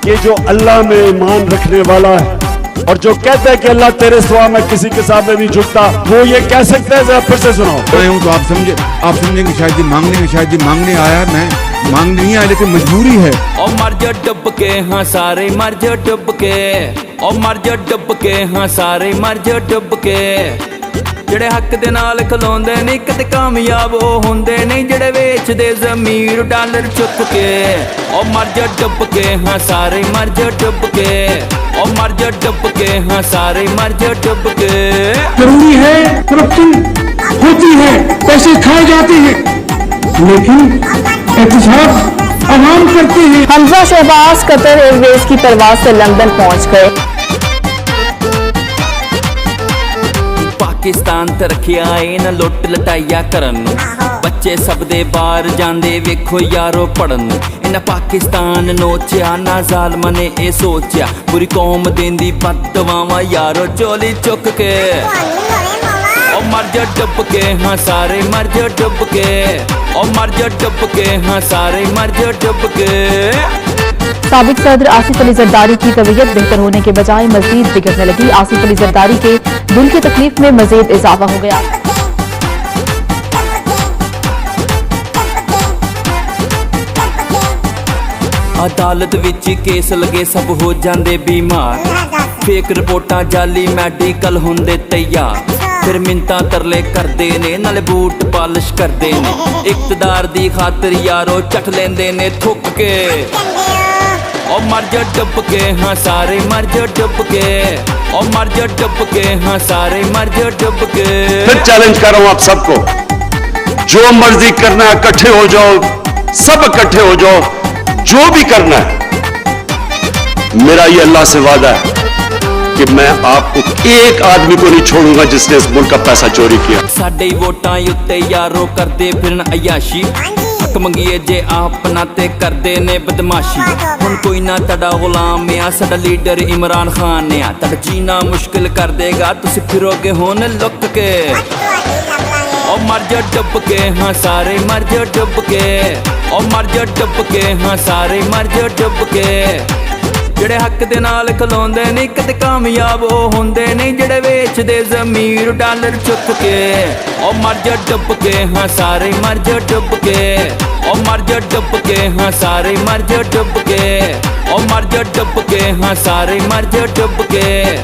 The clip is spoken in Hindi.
कि जो अल्लाह में ईमान रखने वाला है और जो कहता है कि अल्लाह तेरे सिवा मैं किसी के सामने नहीं झुकता, वो ये कह सकता है? जरा फिर से सुनाओ। तो आप समझेंगे शायद ये मांगने आया, मैं मांगने नहीं आया लेकिन मजबूरी है। ओ मर जा डुब के, हाँ सारे मर जा डुब के, ओ मर जा डुब के, हाँ सारे मर जा डुब के। ਜਿਹੜੇ ਹੱਕ ਦੇ ਨਾਲ ਖਲੋਂਦੇ ਨਹੀਂ ਕਦੇ ਕਾਮਯਾਬ ਉਹ ਹੁੰਦੇ ਨਹੀਂ, ਜਿਹੜੇ ਵੇਚਦੇ ਜ਼ਮੀਰ ਡਾਲਰ ਚੁੱਕ ਕੇ। ਓ ਮਰ ਜਾ ਡੁੱਬ ਕੇ, ਹਾਂ ਸਾਰੇ ਮਰ ਜਾ ਡੁੱਬ ਕੇ, ਓ ਮਰ ਜਾ ਡੁੱਬ ਕੇ, ਹਾਂ ਸਾਰੇ ਮਰ ਜਾ ਡੁੱਬ ਕੇ। जरूरी है, करप्शन होती है, पैसे खाए जाते हैं, लेकिन एहतसाब आवाम करते हैं। हमजा शहबाज कतर एयरवेज की परवाज से लंदन पहुंच गए। पाकिस्तान तरक्या न लुट लटाइया करन, बच्चे सब दे बाहर जांदे वेखो यारो पढ़न। इन्हां पाकिस्तान नोचिया ना जालमां ने ए सोचिया, पूरी कौम देंदी बददुआवां यारो चोली चुक के। ओ मर जा डुब के, हाँ सारे मर जा डुब के, ओ मर जा डुब के, हाँ सारे मर जा डुब के। साबिक सदर आसिफ अली जरदारी की तबीयत बेहतर होने के बजाय मजीद बिगड़ने लगी। आसिफ अली जरदारी के दिल की तकलीफ में मजीद इजाफा हो गया। अदालत विच केस लगे सब हो जांदे बीमार, फेक रिपोर्टां जाली मैडिकल होंदे तैयार। फिर मिन्नतां तरले करदे ने नाले बूट पालिश करदे ने, इकतदार दी खातिर यारो चट लेंदे ने थुक के। ओ मर जा डुब के, हाँ सारे मर जा डुब के, ओ मर जा डुब के, हाँ सारे मर जा डुब के। फिर चैलेंज कर रहा हूं आप सबको, जो मर्जी करना है इकट्ठे हो जाओ, सब इकट्ठे हो जाओ, जो भी करना है। मेरा ये अल्लाह से वादा है कि मैं आपको एक आदमी को नहीं छोड़ूंगा जिसने इस मुल्क का पैसा चोरी किया। साडे वोटां उत्ते यारो करदे फिरन अयाशी, हक मंगीए जे अपना ते करदे ने बदमाशी। हुण कोई ना तड़ा गुलाम आ, साडा लीडर इमरान खान आ, तड़ा जीना मुश्किल कर देगा, तुसी फिरोगे हुण लुक के। ओ मर जा डुब के, हाँ सारे मर जा डुब के, ओ मर जा डुब के, हाँ सारे मर जा डुब के। ਜਿਹੜੇ ਹੱਕ ਦੇ ਨਾਲ ਖਲੋਂਦੇ ਨਹੀਂ ਕਦੇ ਕਾਮਯਾਬ ਉਹ ਹੁੰਦੇ ਨਹੀਂ, ਜਿਹੜੇ ਵੇਚਦੇ ਜ਼ਮੀਰ ਡਾਲਰ ਚੁੱਕ ਕੇ। ਓ ਮਰ ਜਾ ਡੁੱਬ ਕੇ, ਹਾਂ ਸਾਰੇ ਮਰ ਜਾ ਡੁੱਬ ਕੇ, ਓ ਮਰ ਜਾ ਡੁੱਬ ਕੇ, ਹਾਂ ਸਾਰੇ ਮਰ ਜਾ ਡੁੱਬ ਕੇ, ਓ ਮਰ ਜਾ ਡੁੱਬ ਕੇ, ਹਾਂ ਸਾਰੇ ਮਰ ਜਾ ਡੁੱਬ ਕੇ।